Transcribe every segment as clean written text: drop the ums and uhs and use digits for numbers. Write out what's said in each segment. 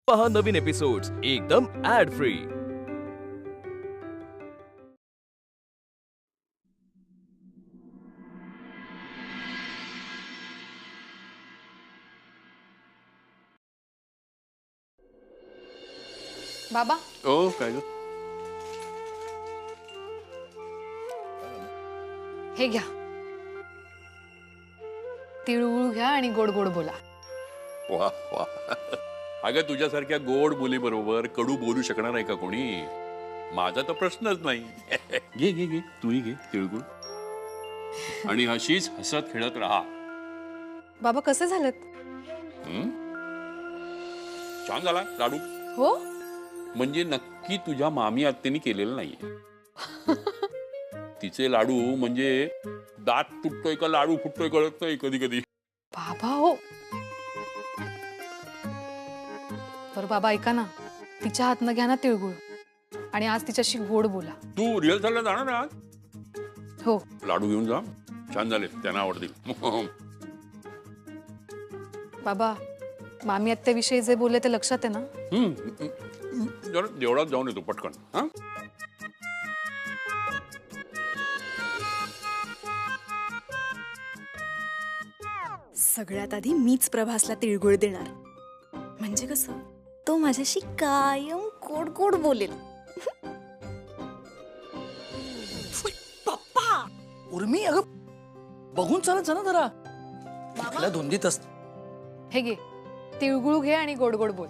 पहा नवीन एपिसोड्स एकदम add free. बाबा ओ काय ग? हे घ्या, तिळगुळ घ्या आणि गोड गोड बोला. वा वा. अगं तुझ्यासारख्या गोड बोली बरोबर कडू बोलू शकणार आहे का कोणी? माझा तर प्रश्नच नाही. घे घे घे, तूही घे तिळगुळ आणि अशीच हसत खेळत राहा. बाबा कसे झालेत? छान झाला लाडू. हो, म्हणजे नक्की तुझ्या मामी आत्याने केलेलं नाहीये. तिचे लाडू म्हणजे दात तुटतोय का लाडू फुटतोय कळत नाही कधी कधी. बाबा हो. बरं बाबा ऐका ना, तिच्या हातनं घ्या ना तिळगुळ आणि आज तिच्याशी गोड बोला. तू रिहर्सलला जाणार आज? हो. लाडू घेऊन जा, छान झाले, त्यांना आवडतील. बाबा मामी आत्याविषयी जे बोलले ते लक्षात आहे ना? जरा देवळात जाऊन येतो पटकन. हा, सगळ्यात आधी मीच प्रभासला तिळगुळ देणार. म्हणजे कसं तो माझ्याशी कायम गोड गोड बोलेल. पप्पा उर्मी, अगं बघून चालत जा ना जरा. इकडल्या धुंदीत असत. हे घे, तिळगुळ घे आणि गोड गोड बोल.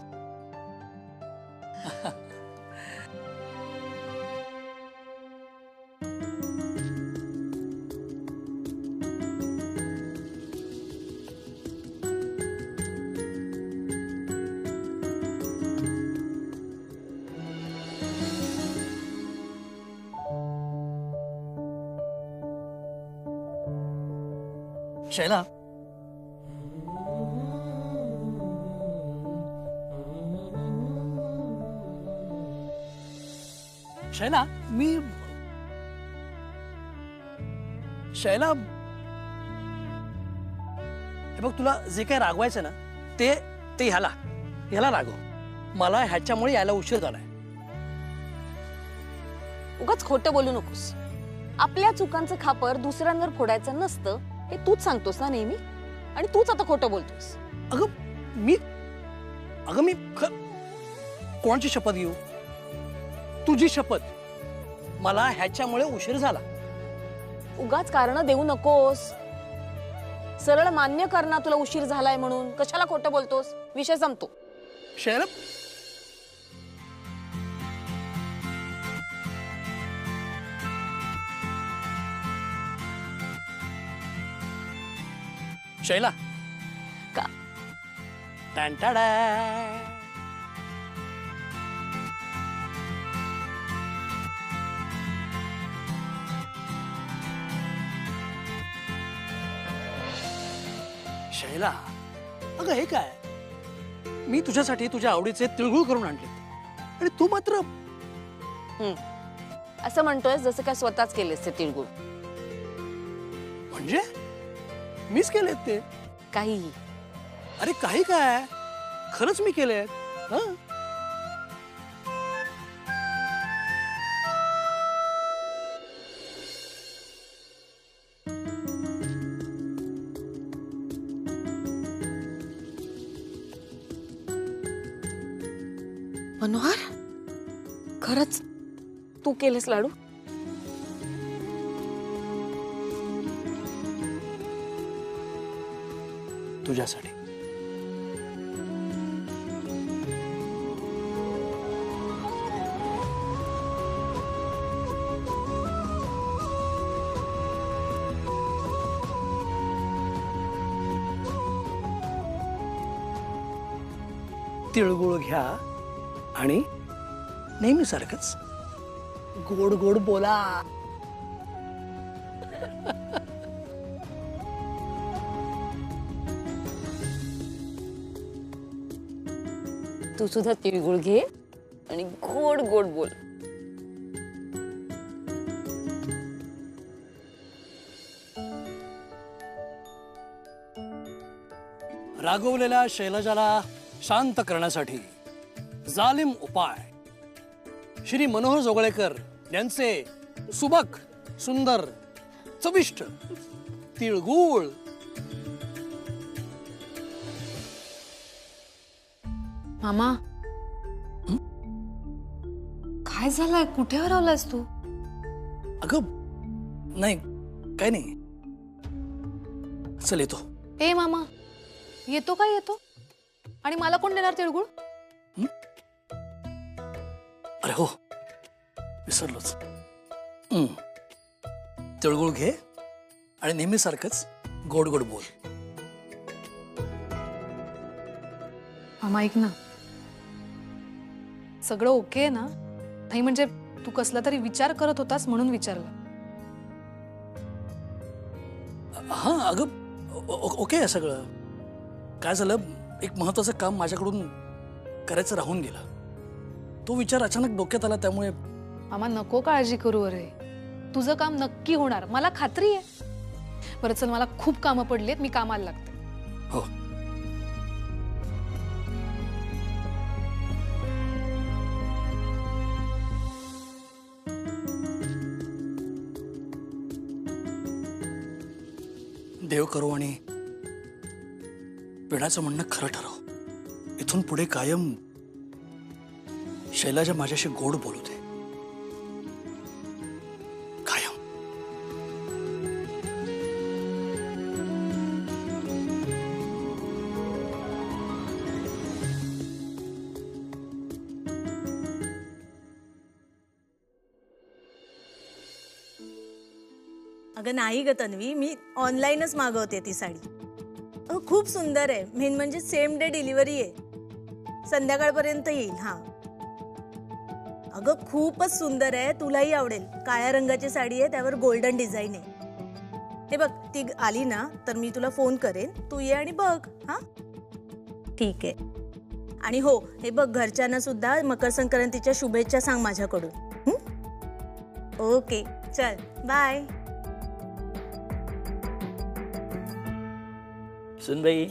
शैला, शैला शैला, हे बघ तुला जे काही रागवायचं ना ते ह्याला रागव. मला ह्याच्यामुळे यायला उशीर झालाय. उगाच खोटं बोलू नकोस. आपल्या चुकांचं खापर दुसऱ्यांवर फोडायचं नसतं हे तूच सांगतोस ना नेहमी, आणि तूच आता खोटं बोलतोस. अगं मी कोणाची शपथ घेऊ? तुझी शपथ. मला ह्याच्यामुळे उशीर झाला. उगाच कारण देऊ नकोस. सरळ मान्य कर ना तुला उशीर झालाय म्हणून. कशाला खोटं बोलतोस? विषय संपतो. शैला, शैला का? टॅंटाडा. शैला, अगं हे काय? मी तुझ्यासाठी तुझ्या आवडीचे तिळगुळ करून आणले आणि तू मात्र असं म्हणतोय जसं काय स्वतःच केलेस ते तिळगुळ. म्हणजे मीच केलेत ते. काहीही. अरे काही काय, खरंच मी केलेत. हं? मनोहर, खरंच तू केलेस लाडू? तुझ्यासाठी. तिळगुळ घ्या आणि नेहमीसारखंच गोड गोड बोला. तू सुद्धा तिळगुळ घे आणि गोड गोड बोल. रागवलेल्या शैलजाला शांत करण्यासाठी जालिम उपाय श्री मनोहर जोगळेकर यांचे सुबक सुंदर चविष्ट तिळगुळ. मामा काय झालंय? कुठे हरवलायस तू? अगं नाही, काय नाही. चल येतो. ए मामा, येतो काय येतो? आणि मला कोण देणार तिळगुळ? अरे हो, विसरलोच. तिळगुळ घे आणि नेहमीसारखंच गोड गोड बोल. मामा ऐक ना, सगळं ओके आहे ना? नाही म्हणजे तू कसला तरी विचार करत होतास म्हणून विचारलं. हा अगं ओके आहे सगळं. काय झालं, एक महत्वाचं काम माझ्याकडून करायचं राहून गेलं. तो विचार अचानक डोक्यात आला, त्यामुळे. मामा नको काळजी करू. अरे तुझं काम नक्की होणार, मला खात्री आहे. बरं चल, मला खूप कामं पडलीत, मी कामाला लागते. हो. देव करो आणि पिढाचं म्हणणं खरं ठरव. इथून पुढे कायम शैलाजा माझ्याशी गोड बोलू दे. कायम. अगं नाही ग तन्वी, मी ऑनलाईनच मागवते ती साडी. अगं खूप सुंदर आहे. मेन म्हणजे सेम डे डिलिव्हरी आहे, संध्याकाळपर्यंत येईल. हा अगं खूपच सुंदर आहे, तुलाही आवडेल. काळ्या रंगाची साडी आहे, त्यावर गोल्डन डिझाईन आहे. हे बघ, ती आली ना तर मी तुला फोन करेन, तू ये आणि बघ. हा ठीक आहे. आणि हो, हे बघ, घरच्यांना सुद्धा मकर संक्रांतीच्या शुभेच्छा सांग माझ्याकडून. ओके चल बाय. सुनबाई,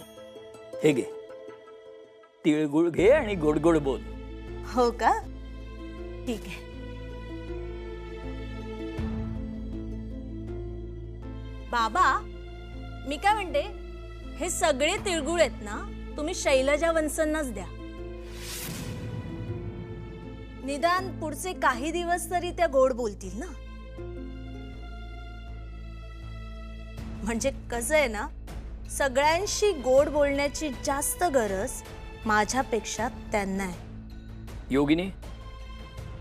हे घे तिळगुळ घे आणि गोड गोड बोल. हो का, ठीक आहे. बाबा, मी काय म्हणते, हे सगळे तिळगुळ आहेत ना, तुम्ही शैलजा वंसांनाच द्या. निदान पुढचे काही दिवस तरी त्या गोड बोलतील ना. म्हणजे कसं आहे ना, सगळ्यांशी गोड बोलण्याची जास्त गरज माझ्यापेक्षा त्यांना आहे. योगिनी,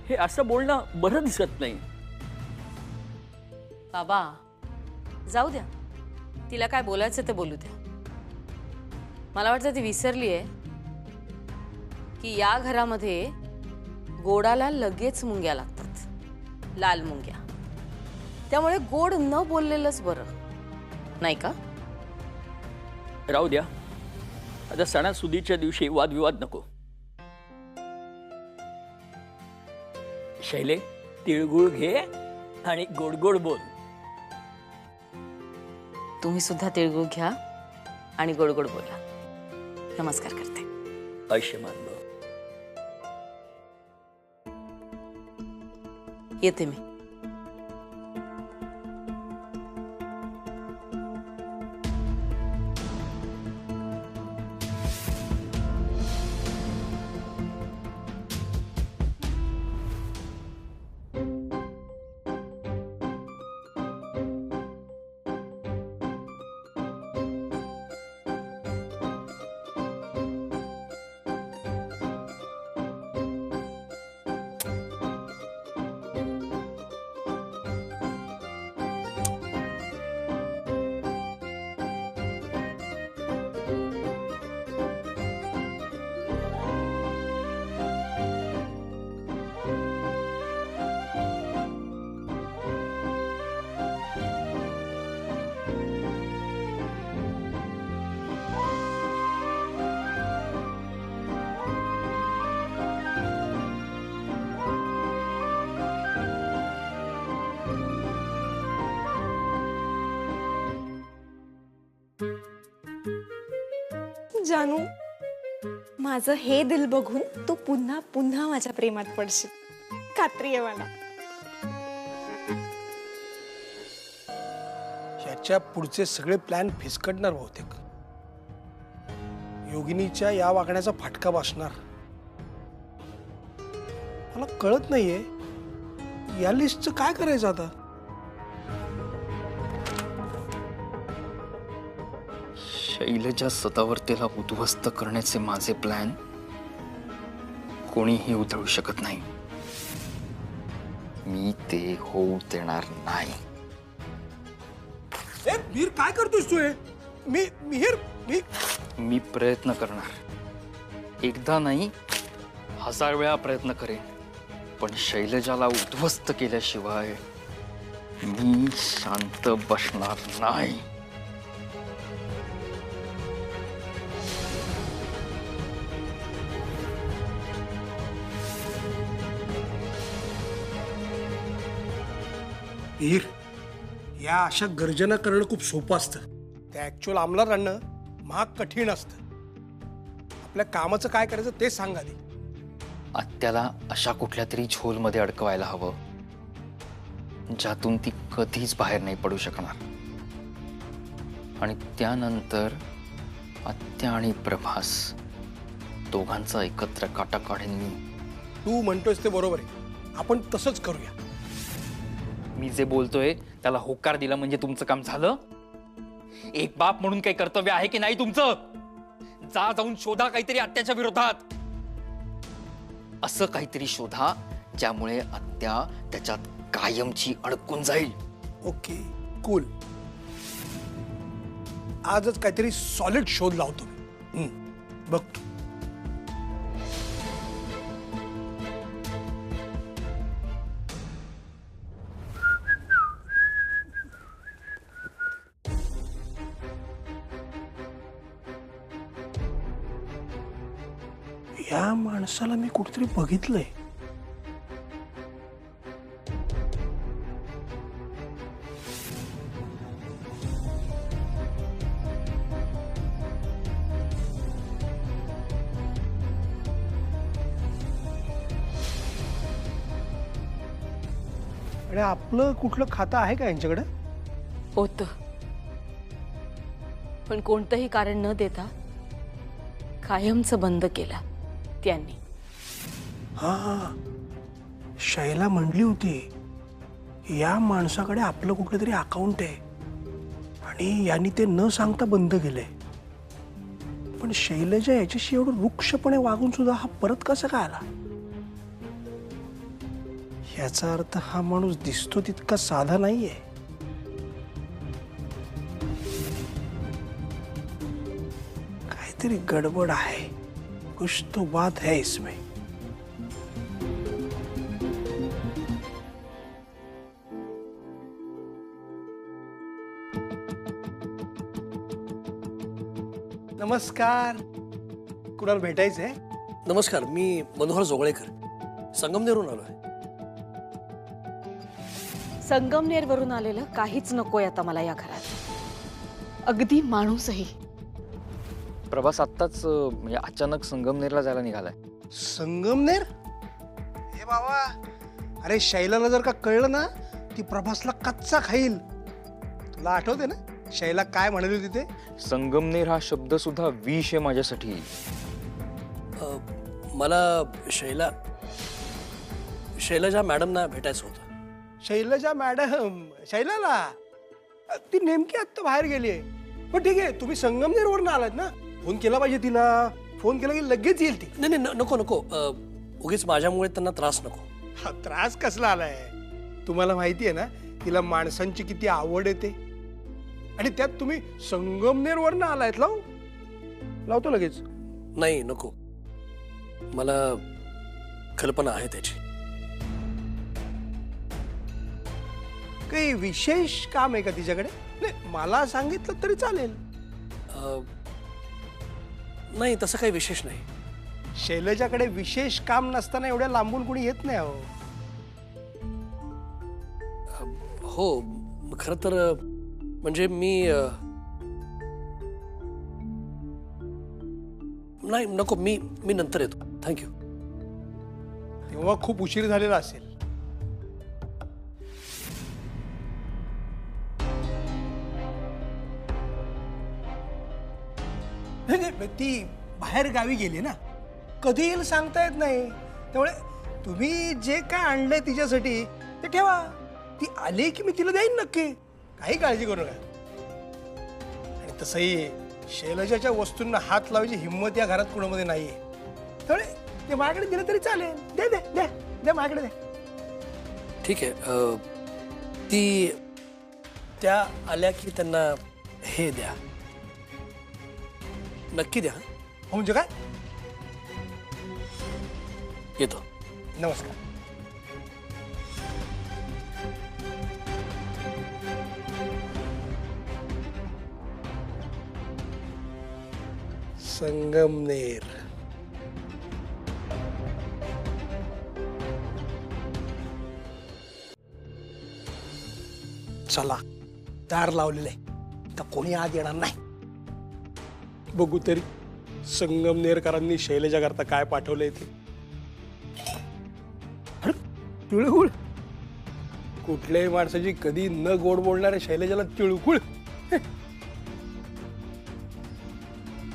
हे असं बोलणं बरं दिसत नाही. बाबा जाऊ द्या, तिला काय बोलायचं ते बोलू द्या. मला वाटतं ती विसरली आहे की या घरामध्ये गोडाला लगेच मुंग्या लागतात, लाल मुंग्या. त्यामुळे गोड न बोललेलंच बरं, नाही का? राहू द्या, आता सणासुदीच्या दिवशी वादविवाद नको. शैले, तिळगुळ घे आणि गोड गोड बोल. तुम्ही सुद्धा तिळगुळ घ्या आणि गोड गोड बोला. नमस्कार करते. आयुष्यमान भव. येते मी. जानू, माझं हे दिल बघून तू पुन्हा पुन्हा माझ्या प्रेमात पडशील, खात्री आहे मला. याच्या पुढचे सगळे प्लॅन फिसकटणार बहुतेक. योगिनीच्या या वागण्याचा फटका बसणार. मला कळत नाहीये या लिस्टचं काय करायचं आता. शैलजा सदावर्तेला उद्ध्वस्त करण्याचे माझे प्लॅन कोणीही उधळू शकत नाही. मी ते होऊ देणार नाही. ए वीर, काय करतोस तू? मी मिहिर मी मी प्रयत्न करणार. एकदा नाही 1000 वेळा प्रयत्न करेन, पण शैलजाला उद्ध्वस्त केल्याशिवाय मी शांत बसणार नाही. वीर, या अशा गर्जना करणं खूप सोपं असतं. त्या ऍक्च्युअल अंमलात आणणं महाग कठीण असतं. आपल्या कामाचं काय करायचं ते सांगा आधी. आत्याला अशा कुठल्या तरी झोलमध्ये अडकवायला हवं ज्यातून ती कधीच बाहेर नाही पडू शकणार. आणि त्यानंतर आत्या आणि प्रभास दोघांचा एकत्र काटा काढेन मी. तू म्हणतोयस ते बरोबर आहे. आपण तसंच करूया. मी जे बोलतोय त्याला होकार दिला म्हणजे तुमचं काम झालं. एक बाप म्हणून काही कर्तव्य आहे की नाही तुमचं? जाऊन शोधा काहीतरी आत्याच्या विरोधात. असं काहीतरी शोधा ज्यामुळे आत्या त्याच्यात कायमची अडकून जाईल. Okay, cool. आजच काहीतरी सॉलिड शोध लावतो मी. बघतो. या माणसाला मी कुठेतरी बघितलंय. आणि आपलं कुठलं खातं आहे का यांच्याकडे? होतं, पण कोणतंही कारण न देता कायमचं बंद केलं त्यांनी. हा, शैला म्हणली होती या माणसाकडे आपलं कुठलं तरी अकाउंट आहे आणि यांनी ते न सांगता बंद केलंय. पण शैलजा याच्याशी एवढं रुक्षपणे वागून सुद्धा हा परत कसा काय आला? याचा अर्थ हा माणूस दिसतो तितका साधा नाहीये. काहीतरी गडबड आहे. कुछ तो बात है इसमें. नमस्कार. कुणाला भेटायचंय? नमस्कार, मी मनोहर जोगळेकर, संगमनेरहून आलोय. संगमनेरवरून आलेलं काहीच नकोय आता मला या घरात. अगदी माणूसही. प्रभास आत्ताच म्हणजे अचानक संगमनेरला जायला निघालाय. संगमनेर? हे बाबा, अरे शैलाला जर का कळलं ना ती प्रभासला कच्चा खाईल. तुला आठवते ना शैला काय म्हणत होती ते? संगमनेर हा शब्द सुद्धा विष आहे माझ्यासाठी. मला शैलजा मॅडमना भेटायचं होतं. शैलजा मॅडम? शैलाला? ती नेमकी आत्ता बाहेर गेली आहे. पण ठीक आहे, तुम्ही संगमनेरवरून आलात ना, फोन केला पाहिजे तिला. फोन केला की लगेच येईल ती. नाही नाही, नको नको. उगीच माझ्यामुळे त्यांना त्रास नको. हा त्रास कसला आलाय? तुम्हाला माहिती आहे ना तिला माणसांची किती आवड येते. आणि त्यात तुम्ही संगमनेरवरून आलायत. लावतो लगेच. नाही नको, मला कल्पना आहे त्याची. काही विशेष काम आहे का तिच्याकडे? नाही, मला सांगितलं तरी चालेल. नाही, तसं काही विशेष नाही. शैलजाकडे विशेष काम नसताना एवढ्या लांबून कोणी येत नाही. हो, खरं तर म्हणजे मी नाही नको, मी नंतर येतो. थँक्यू. तेव्हा खूप उशीर झालेला असेल. नाही, ती बाहेर गावी गेली ना, कधी येईल सांगता येत नाही. त्यामुळे तुम्ही जे काय आणलंय तिच्यासाठी ते ठेवा. ती आली की मी तिला देईन नक्की, काही काळजी करू नका. आणि तसंही शैलजाच्या वस्तूंना हात लावायची हिंमत या घरात कोणामध्ये नाहीये. त्यामुळे ते माझ्याकडे दिलं तरी चालेल. दे दे दे दे माझ्याकडे दे. ठीक आहे. ती त्या आल्या की त्यांना हे द्या, नक्की द्या. हो म्हणजे काय? येतो. नमस्कार. संगमनेर. चला, दार लावलेलं आहे तर कोणी आत येणार नाही. बघू तरी संगमनेरकरांनी शैलजा करता काय पाठवलंय ते. अरे, तिळगुळ. कुठल्याही माणसाची कधी न गोड बोलणाऱ्या शैलजाला तिळगुळ.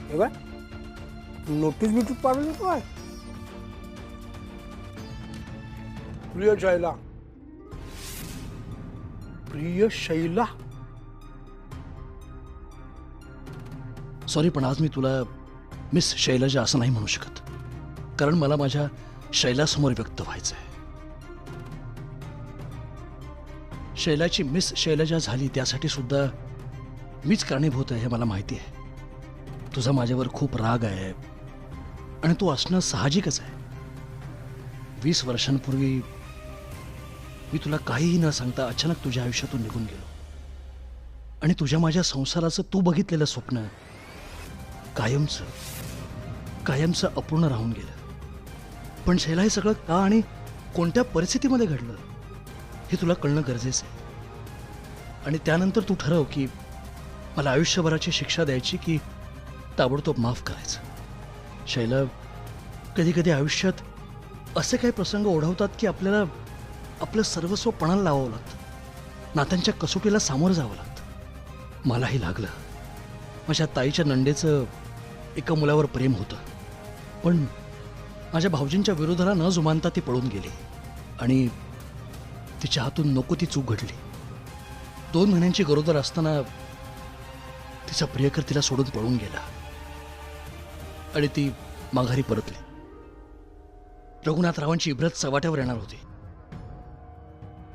हे बघ, नोटीस बिटीस पाडली काय? प्रिय शैला, प्रिय शैला. सॉरी, पण आज मी तुला मिस शैलजा असं नाही म्हणू शकत, कारण मला माझ्या शैलासमोर व्यक्त व्हायचं आहे. शैलाची मिस शैलजा झाली त्यासाठी सुद्धा मीच कारणीभूत आहे हे मला माहिती आहे. तुझा माझ्यावर खूप राग आहे आणि तो असणं साहजिकच आहे. 20 वर्षांपूर्वी मी तुला काहीही न सांगता अचानक तुझ्या आयुष्यातून निघून गेलो आणि तुझ्या माझ्या संसाराचं तू बघितलेलं स्वप्न कायमचं अपूर्ण राहून गेलं. पण शैला, हे सगळं का आणि कोणत्या परिस्थितीमध्ये घडलं हे तुला कळणं गरजेचं आहे. आणि त्यानंतर तू ठरव की मला आयुष्यभराची शिक्षा द्यायची की ताबडतोब माफ करायचं. शैला, कधी कधी आयुष्यात असे काही प्रसंग ओढवतात की आपल्याला आपलं सर्वस्व पणाला लावावं लागतं, नात्यांच्या कसोटीला सामोरं जावं लागतं. मलाही लागलं. माझ्या ताईच्या नंडेचं एका मुलावर प्रेम होतं, पण माझ्या भाऊजींच्या विरोधाला न जुमानता ती पळून गेली आणि तिच्या हातून नको ती चूक घडली. 2 महिन्यांची गरोदर असताना तिचा प्रियकर तिला सोडून पळून गेला आणि ती माघारी परतली. रघुनाथरावांची इब्रत चव्हाट्यावर येणार होती,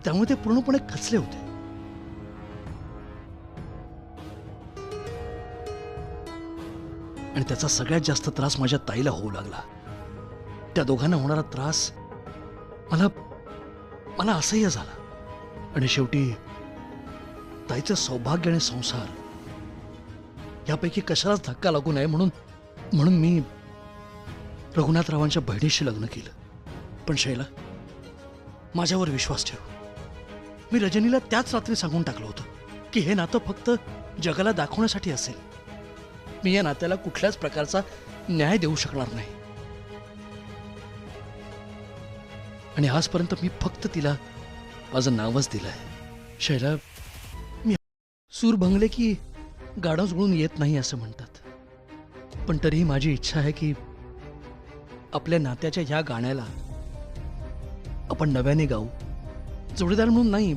त्यामुळे ते पूर्णपणे खचले होते. आणि त्याचा सगळ्यात जास्त त्रास माझ्या ताईला होऊ लागला. त्या दोघांना होणारा त्रास मला असह्य झाला. आणि शेवटी ताईचं सौभाग्य आणि संसार यापैकी कशालाच धक्का लागू नये म्हणून मी रघुनाथरावांच्या बहिणीशी लग्न केलं. पण शैला, माझ्यावर विश्वास ठेव. मी रजनीला त्याच रात्री सांगून टाकलं होतं की हे नातं फक्त जगाला दाखवण्यासाठी असेल. मी या नात्याला कुठल्याच प्रकारचा न्याय देऊ शकणार नाही. आणि आजपर्यंत मी फक्त तिला माझं नावच दिलंय. शैला, मी सूर भंगले की गाडं जुळून येत नाही असं म्हणतात, पण तरीही माझी इच्छा आहे की आपल्या नात्याच्या ह्या गाण्याला आपण नव्याने गाऊ. जोडीदार म्हणून नाही,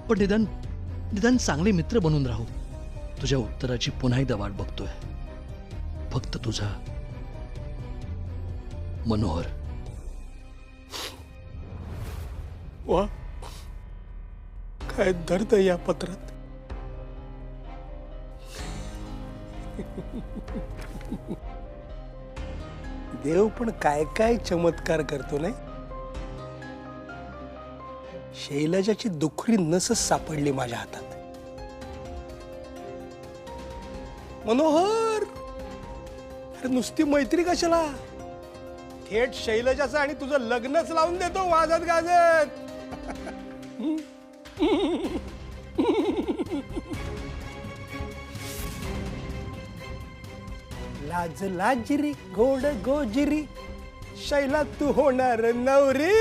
पण निदान चांगले मित्र बनून राहू. तुझ्या उत्तराची पुन्हा एकदा वाट बघतोय. फक्त तुझा मनोहर. वा, काय दर्द या पत्रात. देव पण काय काय चमत्कार करतो नाही. शैलजाची दुखरी नसच सापडली माझ्या हातात. मनोहर, अरे नुसती मैत्री कशाला, थेट शैलजाचं आणि तुझं लग्नच लावून देतो वाजत गाजत. लाज लाजरी गोड गोजिरी शैला तू होणार नवरी.